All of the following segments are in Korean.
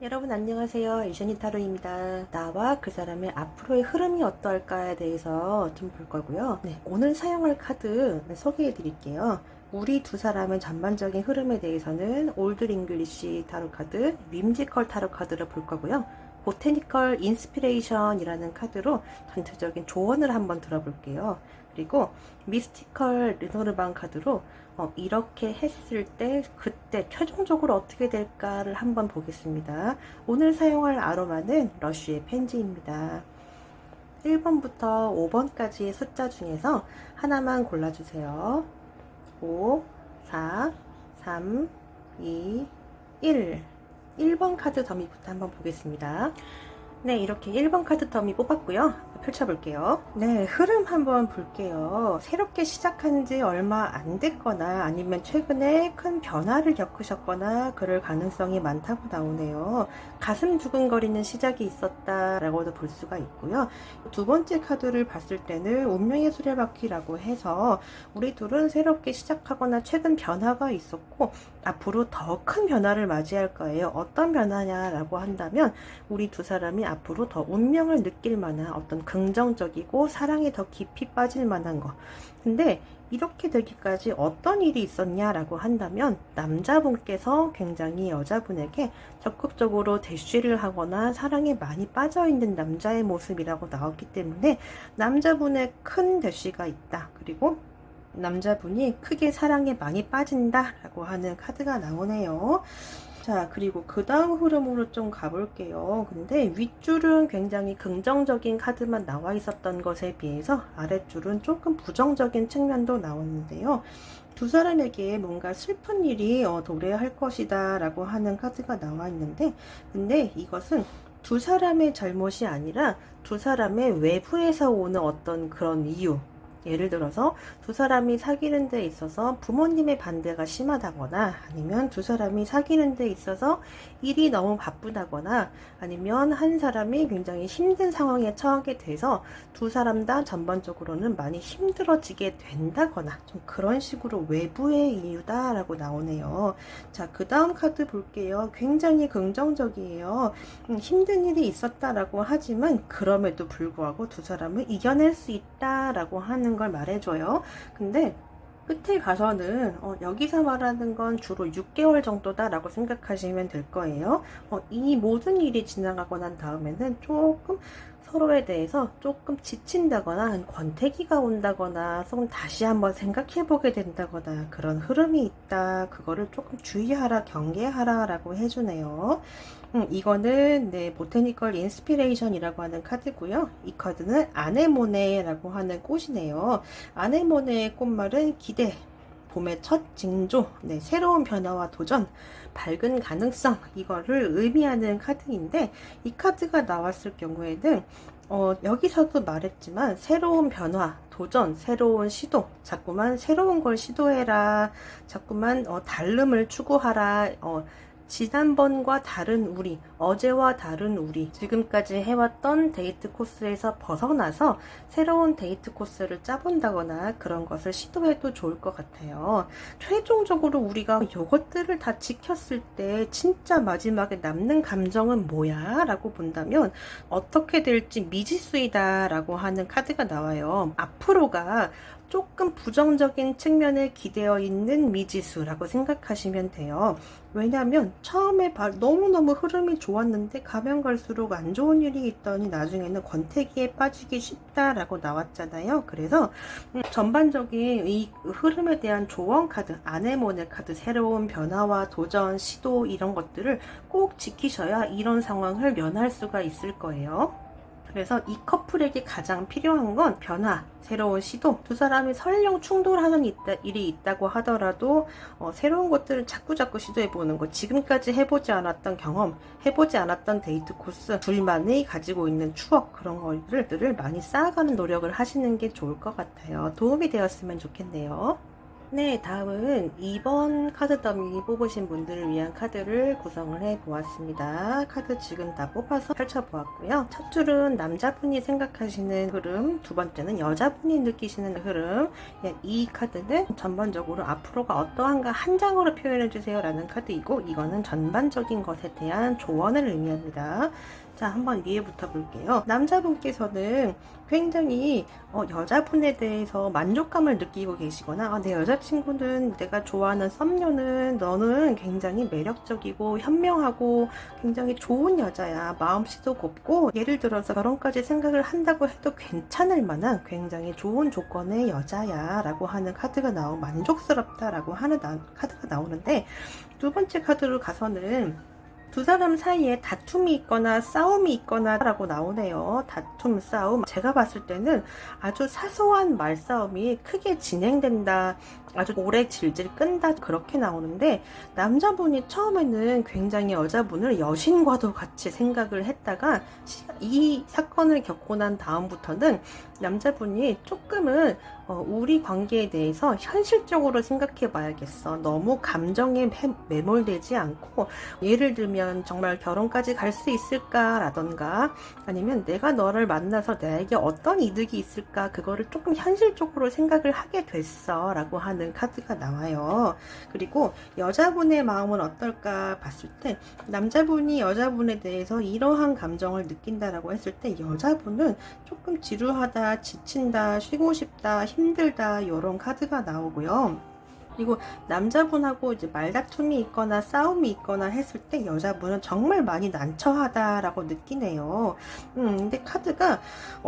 여러분 안녕하세요. 유션이 타로입니다. 나와 그 사람의 앞으로의 흐름이 어떨까에 대해서 좀 볼 거고요. 오늘 사용할 카드 소개해 드릴게요. 우리 두 사람의 전반적인 흐름에 대해서는 올드 잉글리시 타로 카드, 림지컬 타로 카드를 볼 거고요. 보테니컬 인스피레이션이라는 카드로 전체적인 조언을 한번 들어볼게요. 그리고 미스티컬 르노르방 카드로 이렇게 했을 때 그때 최종적으로 어떻게 될까를 한번 보겠습니다. 오늘 사용할 아로마는 러쉬의 펜지입니다. 1번부터 5번까지의 숫자 중에서 하나만 골라주세요. 5, 4, 3, 2, 1. 1번 카드 더미부터 한번 보겠습니다. 네, 이렇게 1번 카드 더미 뽑았고요. 펼쳐볼게요. 네, 흐름 한번 볼게요. 새롭게 시작한 지 얼마 안 됐거나 아니면 최근에 큰 변화를 겪으셨거나 그럴 가능성이 많다고 나오네요. 가슴 두근거리는 시작이 있었다라고도 볼 수가 있고요. 두 번째 카드를 봤을 때는 운명의 수레바퀴라고 해서 우리 둘은 새롭게 시작하거나 최근 변화가 있었고 앞으로 더 큰 변화를 맞이할 거예요. 어떤 변화냐라고 한다면 우리 두 사람이 앞으로 더 운명을 느낄 만한 어떤 긍정적이고 사랑에 더 깊이 빠질 만한 거. 근데 이렇게 되기까지 어떤 일이 있었냐라고 한다면 남자분께서 굉장히 여자분에게 적극적으로 대쉬를 하거나 사랑에 많이 빠져있는 남자의 모습이라고 나왔기 때문에 남자분의 큰 대쉬가 있다. 그리고 남자분이 크게 사랑에 많이 빠진다 라고 하는 카드가 나오네요. 자, 그리고 그 다음 흐름으로 좀 가볼게요. 근데 윗줄은 굉장히 긍정적인 카드만 나와 있었던 것에 비해서 아랫줄은 조금 부정적인 측면도 나왔는데요. 두 사람에게 뭔가 슬픈 일이 도래할 것이다 라고 하는 카드가 나와 있는데, 근데 이것은 두 사람의 잘못이 아니라 두 사람의 외부에서 오는 어떤 그런 이유, 예를 들어서 두 사람이 사귀는 데 있어서 부모님의 반대가 심하다거나 아니면 두 사람이 사귀는 데 있어서 일이 너무 바쁘다거나 아니면 한 사람이 굉장히 힘든 상황에 처하게 돼서 두 사람 다 전반적으로는 많이 힘들어지게 된다거나 좀 그런 식으로 외부의 이유다라고 나오네요. 자, 그 다음 카드 볼게요. 굉장히 긍정적이에요. 힘든 일이 있었다라고 하지만 그럼에도 불구하고 두 사람은 이겨낼 수 있다라고 하는 걸 말해줘요. 근데 끝에 가서는 여기서 말하는 건 주로 6개월 정도다 라고 생각하시면 될 거예요. 이 모든 일이 지나가고 난 다음에는 조금 서로에 대해서 조금 지친다거나 권태기가 온다거나 조금 다시 한번 생각해 보게 된다거나 그런 흐름이 있다. 그거를 조금 주의하라, 경계하라 라고 해주네요. 이거는 보테니컬 인스피레이션이라고 하는 카드고요. 이 카드는 아네모네라고 하는 꽃이네요. 아네모네의 꽃말은 기대, 봄의 첫 징조, 새로운 변화와 도전, 밝은 가능성, 이거를 의미하는 카드인데, 이 카드가 나왔을 경우에는 여기서도 말했지만 새로운 변화, 도전, 새로운 시도, 자꾸만 새로운 걸 시도해라, 자꾸만 다름을 추구하라, 지난번과 다른 우리, 어제와 다른 우리, 지금까지 해왔던 데이트 코스에서 벗어나서 새로운 데이트 코스를 짜본다거나 그런 것을 시도해도 좋을 것 같아요. 최종적으로 우리가 이것들을 다 지켰을 때 진짜 마지막에 남는 감정은 뭐야? 라고 본다면 어떻게 될지 미지수이다 라고 하는 카드가 나와요. 앞으로가 조금 부정적인 측면에 기대어 있는 미지수라고 생각하시면 돼요. 왜냐하면 처음에 너무너무 흐름이 좋았는데 가면 갈수록 안 좋은 일이 있더니 나중에는 권태기에 빠지기 쉽다라고 나왔잖아요. 그래서 전반적인 이 흐름에 대한 조언 카드, 아네모네 카드, 새로운 변화와 도전, 시도 이런 것들을 꼭 지키셔야 이런 상황을 면할 수가 있을 거예요. 그래서 이 커플에게 가장 필요한 건 변화, 새로운 시도. 두 사람이 설령 충돌하는 일이 있다고 하더라도 새로운 것들을 자꾸자꾸 시도해보는 것. 지금까지 해보지 않았던 경험, 해보지 않았던 데이트 코스, 둘만이 가지고 있는 추억, 그런 것들을 많이 쌓아가는 노력을 하시는 게 좋을 것 같아요. 도움이 되었으면 좋겠네요. 네, 다음은 2번 카드 더미 뽑으신 분들을 위한 카드를 구성을 해 보았습니다. 카드 지금 다 뽑아서 펼쳐 보았고요. 첫 줄은 남자분이 생각하시는 흐름, 두 번째는 여자분이 느끼시는 흐름. 이 카드는 전반적으로 앞으로가 어떠한가 한 장으로 표현해 주세요 라는 카드이고, 이거는 전반적인 것에 대한 조언을 의미합니다. 자, 한번 위에부터 볼게요. 남자분께서는 굉장히 여자분에 대해서 만족감을 느끼고 계시거나, 내 여자친구는, 내가 좋아하는 썸녀는 너는 굉장히 매력적이고 현명하고 굉장히 좋은 여자야, 마음씨도 곱고, 예를 들어서 결혼까지 생각을 한다고 해도 괜찮을 만한 굉장히 좋은 조건의 여자야 라고 하는 카드가 만족스럽다 라고 하는 카드가 나오는데, 두 번째 카드로 가서는 두 사람 사이에 다툼이 있거나 싸움이 있거나 라고 나오네요. 다툼, 싸움. 제가 봤을 때는 아주 사소한 말싸움이 크게 진행된다, 아주 오래 질질 끈다, 그렇게 나오는데, 남자분이 처음에는 굉장히 여자분을 여신과도 같이 생각을 했다가 이 사건을 겪고 난 다음부터는 남자분이 조금은 우리 관계에 대해서 현실적으로 생각해 봐야겠어, 너무 감정에 매몰되지 않고, 예를 들면 정말 결혼까지 갈 수 있을까 라던가, 아니면 내가 너를 만나서 나에게 어떤 이득이 있을까, 그거를 조금 현실적으로 생각을 하게 됐어 라고 하는 카드가 나와요. 그리고 여자분의 마음은 어떨까 봤을 때, 남자분이 여자분에 대해서 이러한 감정을 느낀다라고 했을 때, 여자분은 조금 지루하다, 지친다, 쉬고 싶다, 힘들다, 이런 카드가 나오고요. 그리고 남자분하고 이제 말다툼이 있거나 싸움이 있거나 했을 때 여자분은 정말 많이 난처하다라고 느끼네요. 근데 카드가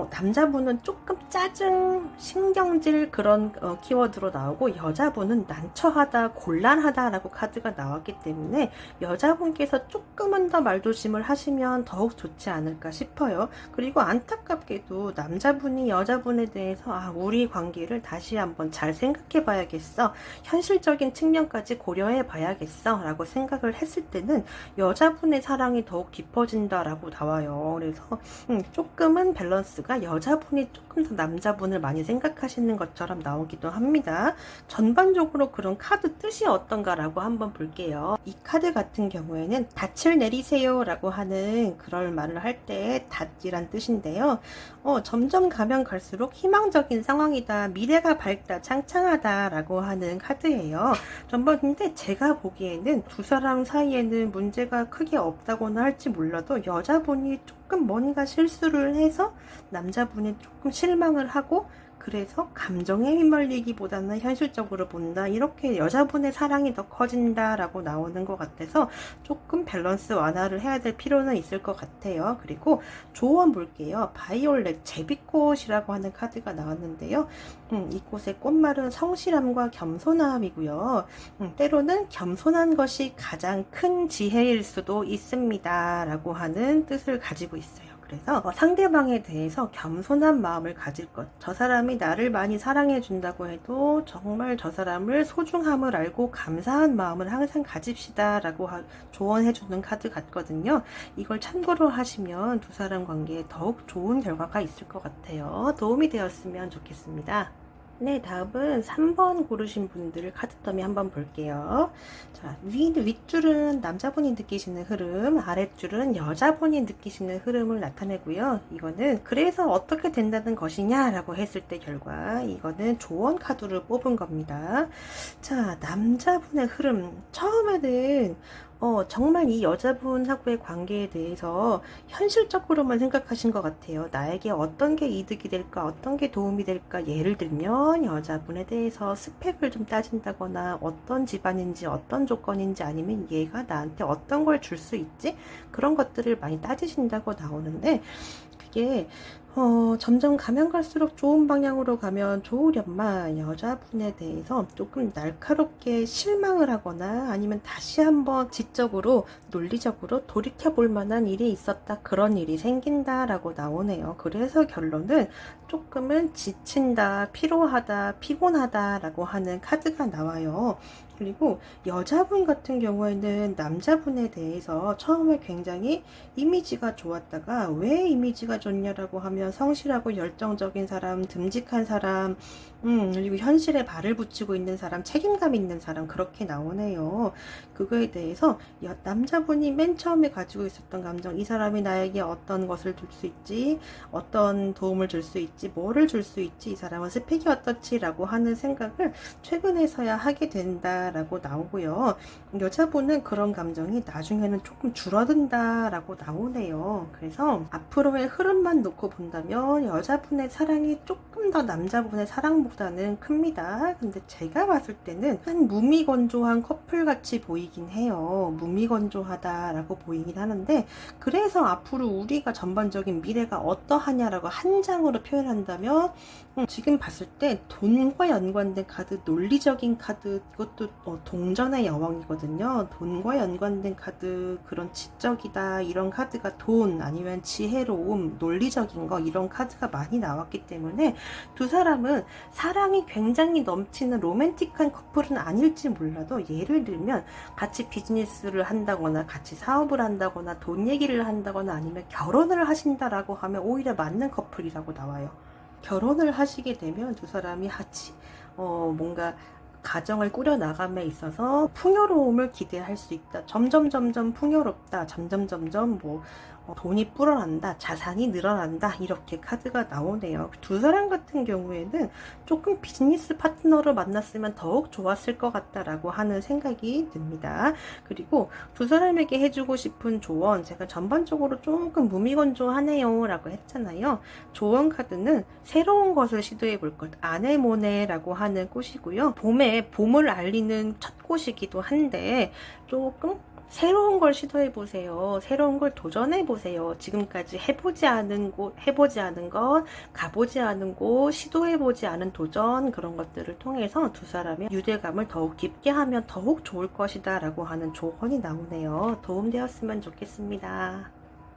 남자분은 조금 짜증, 신경질, 그런 키워드로 나오고, 여자분은 난처하다, 곤란하다라고 카드가 나왔기 때문에 여자분께서 조금은 더 말조심을 하시면 더욱 좋지 않을까 싶어요. 그리고 안타깝게도 남자분이 여자분에 대해서 우리 관계를 다시 한번 잘 생각해 봐야겠어, 현실적인 측면까지 고려해 봐야겠어 라고 생각을 했을 때는 여자분의 사랑이 더욱 깊어진다 라고 나와요. 그래서 조금은 밸런스가 여자분이 조금 더 남자분을 많이 생각하시는 것처럼 나오기도 합니다. 전반적으로 그런 카드 뜻이 어떤가 라고 한번 볼게요. 이 카드 같은 경우에는 닻을 내리세요 라고 하는 그런 말을 할 때 닷이란 뜻인데요. 점점 가면 갈수록 희망적인 상황이다, 미래가 밝다, 창창하다 라고 하는 카드예요. 근데 제가 보기에는 두 사람 사이에는 문제가 크게 없다고는 할지 몰라도, 여자분이 조금 뭔가 실수를 해서 남자분이 조금 실망을 하고, 그래서 감정에 휘말리기보다는 현실적으로 본다, 이렇게 여자분의 사랑이 더 커진다라고 나오는 것 같아서 조금 밸런스 완화를 해야 될 필요는 있을 것 같아요. 그리고 조언 볼게요. 바이올렛, 제비꽃이라고 하는 카드가 나왔는데요. 이 꽃의 꽃말은 성실함과 겸손함이고요. 때로는 겸손한 것이 가장 큰 지혜일 수도 있습니다 라고 하는 뜻을 가지고 있어요. 그래서 상대방에 대해서 겸손한 마음을 가질 것, 저 사람이 나를 많이 사랑해 준다고 해도 정말 저 사람을 소중함을 알고 감사한 마음을 항상 가집시다 라고 조언해 주는 카드 같거든요. 이걸 참고로 하시면 두 사람 관계에 더욱 좋은 결과가 있을 것 같아요. 도움이 되었으면 좋겠습니다. 네, 다음은 3번 고르신 분들 카드 더미 한번 볼게요. 자, 윗줄은 남자분이 느끼시는 흐름, 아랫줄은 여자분이 느끼시는 흐름을 나타내고요. 이거는 그래서 어떻게 된다는 것이냐 라고 했을 때 결과, 이거는 조언 카드를 뽑은 겁니다. 자, 남자분의 흐름. 처음에는 정말 이 여자분하고의 관계에 대해서 현실적으로만 생각하신 것 같아요. 나에게 어떤 게 이득이 될까, 어떤 게 도움이 될까. 예를 들면 여자분에 대해서 스펙을 좀 따진다거나, 어떤 집안인지, 어떤 조건인지, 아니면 얘가 나한테 어떤 걸 줄 수 있지, 그런 것들을 많이 따지신다고 나오는데, 그게 점점 가면 갈수록 좋은 방향으로 가면 좋으련만, 여자분에 대해서 조금 날카롭게 실망을 하거나, 아니면 다시 한번 지적으로, 논리적으로 돌이켜볼 만한 일이 있었다, 그런 일이 생긴다 라고 나오네요. 그래서 결론은 조금은 지친다, 피로하다, 피곤하다 라고 하는 카드가 나와요. 그리고 여자분 같은 경우에는 남자분에 대해서 처음에 굉장히 이미지가 좋았다가, 왜 이미지가 좋냐라고 하면 하면 성실하고 열정적인 사람, 듬직한 사람, 그리고 현실에 발을 붙이고 있는 사람, 책임감 있는 사람, 그렇게 나오네요. 그거에 대해서 남자분이 맨 처음에 가지고 있었던 감정, 이 사람이 나에게 어떤 것을 줄 수 있지, 어떤 도움을 줄 수 있지, 뭐를 줄 수 있지, 이 사람은 스펙이 어떻지 라고 하는 생각을 최근에서야 하게 된다라고 나오고요. 여자분은 그런 감정이 나중에는 조금 줄어든다 라고 나오네요. 그래서 앞으로의 흐름만 놓고 본다면 여자분의 사랑이 조금 더 남자분의 사랑보다는 큽니다. 근데 제가 봤을 때는 한 무미건조한 커플같이 보이긴 해요. 무미건조하다라고 보이긴 하는데, 그래서 앞으로 우리가 전반적인 미래가 어떠하냐라고 한 장으로 표현한다면 지금 봤을 때 돈과 연관된 카드, 논리적인 카드, 이것도 동전의 여왕이거든요. 돈과 연관된 카드, 그런 지적이다 이런 카드가 돈 아니면 지혜로움, 논리적인 거 이런 카드가 많이 나왔기 때문에 두 사람은 사랑이 굉장히 넘치는 로맨틱한 커플은 아닐지 몰라도, 예를 들면 같이 비즈니스를 한다거나 같이 사업을 한다거나 돈 얘기를 한다거나 아니면 결혼을 하신다라고 하면 오히려 맞는 커플이라고 나와요. 결혼을 하시게 되면 두 사람이 같이 뭔가 가정을 꾸려나감에 있어서 풍요로움을 기대할 수 있다. 점점 풍요롭다. 점점 돈이 불어난다. 자산이 늘어난다. 이렇게 카드가 나오네요. 두 사람 같은 경우에는 조금 비즈니스 파트너로 만났으면 더욱 좋았을 것 같다라고 하는 생각이 듭니다. 그리고 두 사람에게 해주고 싶은 조언, 제가 전반적으로 조금 무미건조하네요 라고 했잖아요. 조언 카드는 새로운 것을 시도해 볼 것, 아네모네라고 하는 꽃이고요. 봄을 알리는 첫 꽃이기도 한데 조금 새로운 걸 시도해 보세요. 새로운 걸 도전해 보세요. 지금까지 해보지 않은 것, 가보지 않은 곳, 시도해 보지 않은 도전, 그런 것들을 통해서 두 사람의 유대감을 더욱 깊게 하면 더욱 좋을 것이다 라고 하는 조언이 나오네요. 도움되었으면 좋겠습니다.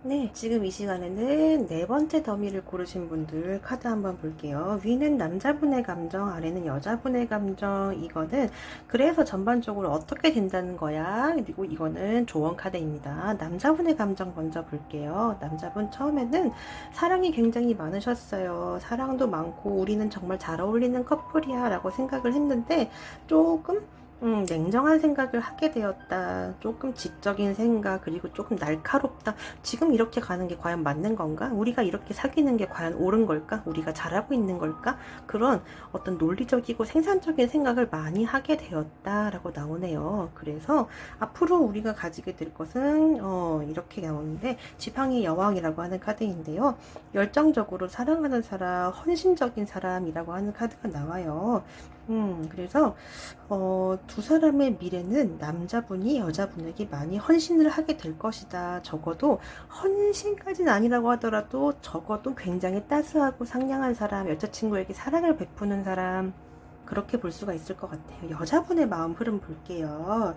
네, 지금 이 시간에는 네 번째 더미를 고르신 분들 카드 한번 볼게요. 위는 남자분의 감정, 아래는 여자분의 감정. 이거는 그래서 전반적으로 어떻게 된다는 거야. 그리고 이거는 조언 카드입니다. 남자분의 감정 먼저 볼게요. 남자분 처음에는 사랑이 굉장히 많으셨어요. 사랑도 많고 우리는 정말 잘 어울리는 커플이야 라고 생각을 했는데, 조금 냉정한 생각을 하게 되었다. 조금 지적인 생각, 그리고 조금 날카롭다. 지금 이렇게 가는 게 과연 맞는 건가? 우리가 이렇게 사귀는 게 과연 옳은 걸까? 우리가 잘하고 있는 걸까? 그런 어떤 논리적이고 생산적인 생각을 많이 하게 되었다라고 나오네요. 그래서 앞으로 우리가 가지게 될 것은 이렇게 나오는데, 지팡이 여왕이라고 하는 카드인데요. 열정적으로 사랑하는 사람, 헌신적인 사람이라고 하는 카드가 나와요. 그래서 두 사람의 미래는 남자분이 여자분에게 많이 헌신을 하게 될 것이다. 적어도 헌신까지는 아니라고 하더라도 적어도 굉장히 따스하고 상냥한 사람, 여자친구에게 사랑을 베푸는 사람, 그렇게 볼 수가 있을 것 같아요. 여자분의 마음 흐름 볼게요.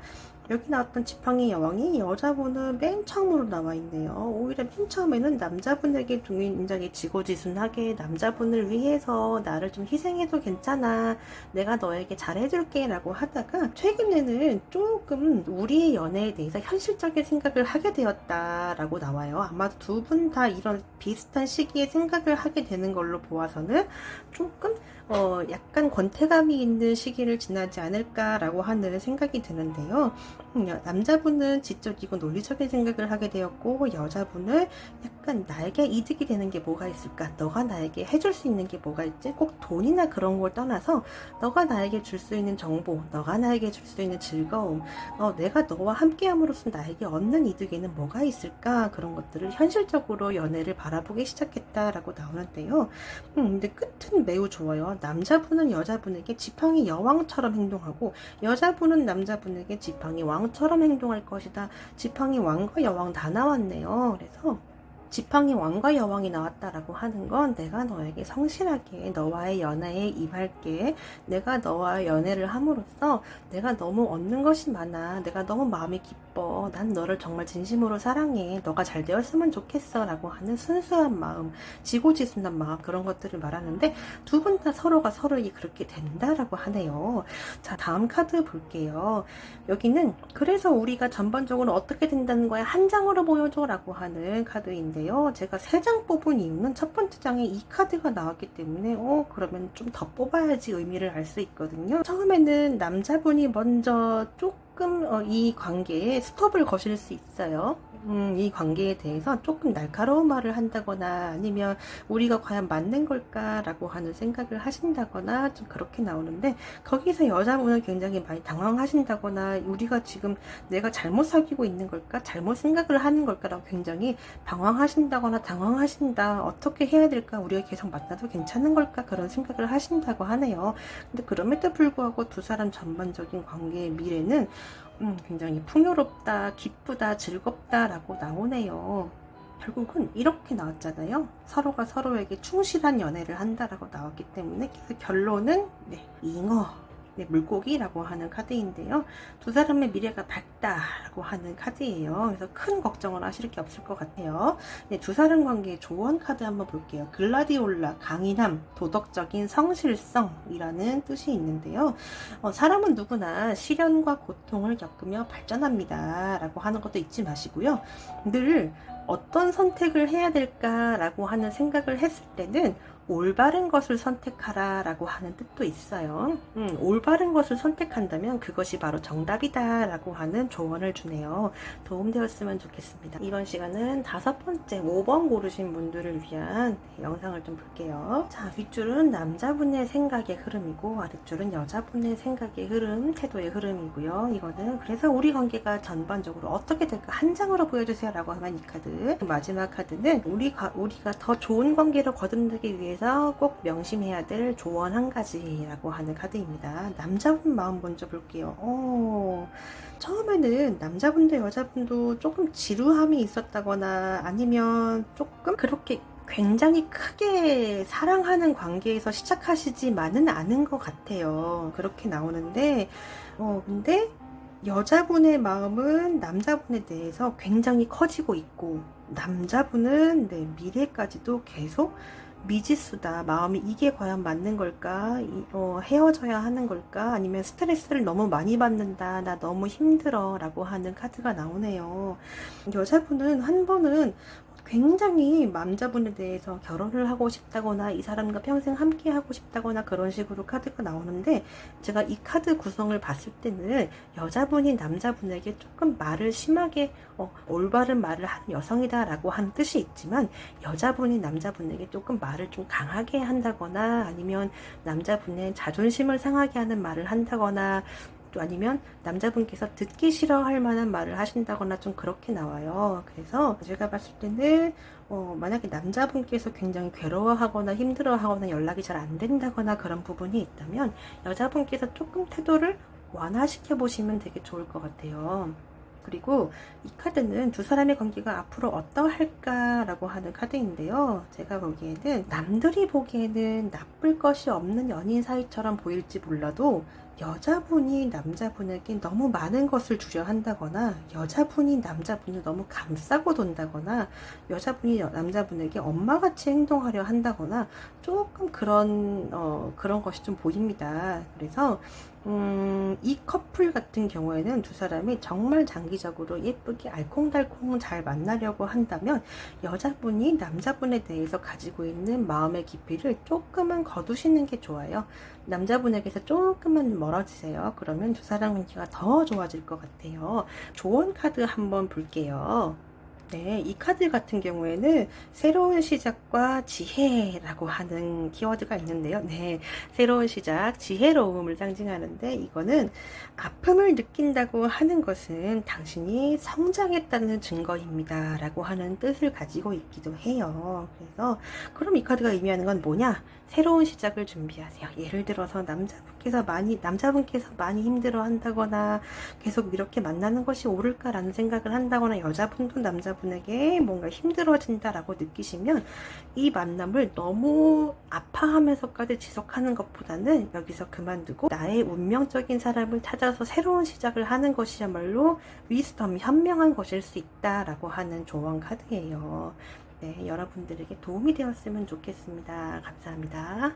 여기 나왔던 지팡이 여왕이 여자분은 맨 처음으로 나와 있네요. 오히려 맨 처음에는 남자분에게 굉장히 지고지순하게 남자분을 위해서 나를 좀 희생해도 괜찮아, 내가 너에게 잘해줄게 라고 하다가 최근에는 조금 우리의 연애에 대해서 현실적인 생각을 하게 되었다라고 나와요. 아마도 두 분 다 이런 비슷한 시기에 생각을 하게 되는 걸로 보아서는 조금 약간 권태감이 있는 시기를 지나지 않을까라고 하는 생각이 드는데요. 남자분은 지적이고 논리적인 생각을 하게 되었고, 여자분은 약간 나에게 이득이 되는 게 뭐가 있을까? 너가 나에게 해줄 수 있는 게 뭐가 있지? 꼭 돈이나 그런 걸 떠나서 너가 나에게 줄 수 있는 정보, 너가 나에게 줄 수 있는 즐거움, 내가 너와 함께함으로써 나에게 얻는 이득에는 뭐가 있을까? 그런 것들을 현실적으로 연애를 바라보기 시작했다라고 나오는데요. 근데 끝은 매우 좋아요. 남자분은 여자분에게 지팡이 여왕처럼 행동하고, 여자분은 남자분에게 지팡이 왕처럼 행동할 것이다. 지팡이 왕과 여왕 다 나왔네요. 그래서 지팡이 왕과 여왕이 나왔다라고 하는 건, 내가 너에게 성실하게 너와의 연애에 임할게. 내가 너와 연애를 함으로써 내가 너무 얻는 것이 많아. 내가 너무 마음이 기뻐. 난 너를 정말 진심으로 사랑해. 너가 잘 되었으면 좋겠어 라고 하는 순수한 마음, 지고지순한 마음, 그런 것들을 말하는데, 두 분 다 서로가 서로에게 그렇게 된다라고 하네요. 자, 다음 카드 볼게요. 여기는 그래서 우리가 전반적으로 어떻게 된다는 거야, 한 장으로 보여줘 라고 하는 카드인데, 카드인데요. 제가 3장 뽑은 이유는 첫 번째 장에 이 카드가 나왔기 때문에 그러면 좀 더 뽑아야지 의미를 알 수 있거든요. 처음에는 남자분이 먼저 조금 이 관계에 스톱을 거실 수 있어요. 이 관계에 대해서 조금 날카로운 말을 한다거나 아니면 우리가 과연 맞는 걸까라고 하는 생각을 하신다거나 좀 그렇게 나오는데, 거기서 여자분은 굉장히 많이 당황하신다거나 우리가 지금 내가 잘못 사귀고 있는 걸까, 잘못 생각을 하는 걸까라고 굉장히 방황하신다거나 당황하신다, 어떻게 해야 될까, 우리가 계속 만나도 괜찮은 걸까, 그런 생각을 하신다고 하네요. 근데 그럼에도 불구하고 두 사람 전반적인 관계의 미래는 굉장히 풍요롭다, 기쁘다, 즐겁다라고 나오네요. 결국은 이렇게 나왔잖아요. 서로가 서로에게 충실한 연애를 한다라고 나왔기 때문에 결론은 잉어, 물고기라고 하는 카드인데요. 두 사람의 미래가 밝다라고 하는 카드예요. 그래서 큰 걱정을 하실 게 없을 것 같아요. 두 사람 관계의 조언 카드 한번 볼게요. 글라디올라, 강인함, 도덕적인 성실성이라는 뜻이 있는데요. 사람은 누구나 시련과 고통을 겪으며 발전합니다 라고 하는 것도 잊지 마시고요. 늘 어떤 선택을 해야 될까라고 하는 생각을 했을 때는 올바른 것을 선택하라 라고 하는 뜻도 있어요. 올바른 것을 선택한다면 그것이 바로 정답이다 라고 하는 조언을 주네요. 도움되었으면 좋겠습니다. 이번 시간은 5번째 5번 고르신 분들을 위한 영상을 좀 볼게요. 자, 윗줄은 남자분의 생각의 흐름이고 아랫줄은 여자분의 생각의 흐름, 태도의 흐름이고요. 이거는 그래서 우리 관계가 전반적으로 어떻게 될까 한 장으로 보여주세요 라고 하면 이 카드, 마지막 카드는 우리가 더 좋은 관계를 거듭나기 위해서 꼭 명심해야 될 조언 한 가지라고 하는 카드입니다. 남자분 마음 먼저 볼게요. 처음에는 남자분도 여자분도 조금 지루함이 있었다거나 아니면 조금 그렇게 굉장히 크게 사랑하는 관계에서 시작하시지만은 않은 것 같아요. 그렇게 나오는데 근데 여자분의 마음은 남자분에 대해서 굉장히 커지고 있고, 남자분은 미래까지도 계속 미지수다. 마음이 이게 과연 맞는 걸까? 헤어져야 하는 걸까? 아니면 스트레스를 너무 많이 받는다. 나 너무 힘들어. 라고 하는 카드가 나오네요. 여자분은 한 번은 굉장히 남자분에 대해서 결혼을 하고 싶다거나 이 사람과 평생 함께 하고 싶다거나 그런 식으로 카드가 나오는데, 제가 이 카드 구성을 봤을 때는 여자분이 남자분에게 조금 말을 심하게 올바른 말을 하는 여성이다 라고 하는 뜻이 있지만, 여자분이 남자분에게 조금 말을 좀 강하게 한다거나 아니면 남자분의 자존심을 상하게 하는 말을 한다거나 또 아니면 남자분께서 듣기 싫어할 만한 말을 하신다거나 좀 그렇게 나와요. 그래서 제가 봤을 때는 만약에 남자분께서 굉장히 괴로워하거나 힘들어하거나 연락이 잘 안 된다거나 그런 부분이 있다면 여자분께서 조금 태도를 완화시켜 보시면 되게 좋을 것 같아요. 그리고 이 카드는 두 사람의 관계가 앞으로 어떠할까라고 하는 카드인데요. 제가 보기에는 남들이 보기에는 나쁠 것이 없는 연인 사이처럼 보일지 몰라도 여자분이 남자분에게 너무 많은 것을 주려 한다거나 여자분이 남자분을 너무 감싸고 돈다거나 여자분이 남자분에게 엄마같이 행동하려 한다거나 조금 그런 것이 좀 보입니다. 그래서 이 커플 같은 경우에는 두 사람이 정말 장기적으로 예쁘게 알콩달콩 잘 만나려고 한다면 여자분이 남자분에 대해서 가지고 있는 마음의 깊이를 조금은 거두시는 게 좋아요. 남자분에게서 조금은 멀어지세요. 그러면 두 사람 관계가 더 좋아질 것 같아요. 조언 카드 한번 볼게요. 이 카드 같은 경우에는 새로운 시작과 지혜라고 하는 키워드가 있는데요. 새로운 시작, 지혜로움을 상징하는데, 이거는 아픔을 느낀다고 하는 것은 당신이 성장했다는 증거입니다 라고 하는 뜻을 가지고 있기도 해요. 그래서 그럼 이 카드가 의미하는 건 뭐냐? 새로운 시작을 준비하세요. 예를 들어서 남자분께서 많이 힘들어 한다거나 계속 이렇게 만나는 것이 옳을까라는 생각을 한다거나 여자분도 남자분에게 뭔가 힘들어진다라고 느끼시면 이 만남을 너무 아파하면서까지 지속하는 것보다는 여기서 그만두고 나의 운명적인 사람을 찾아서 새로운 시작을 하는 것이야말로 위스덤, 현명한 것일 수 있다라고 하는 조언 카드예요. 여러분들에게 도움이 되었으면 좋겠습니다. 감사합니다.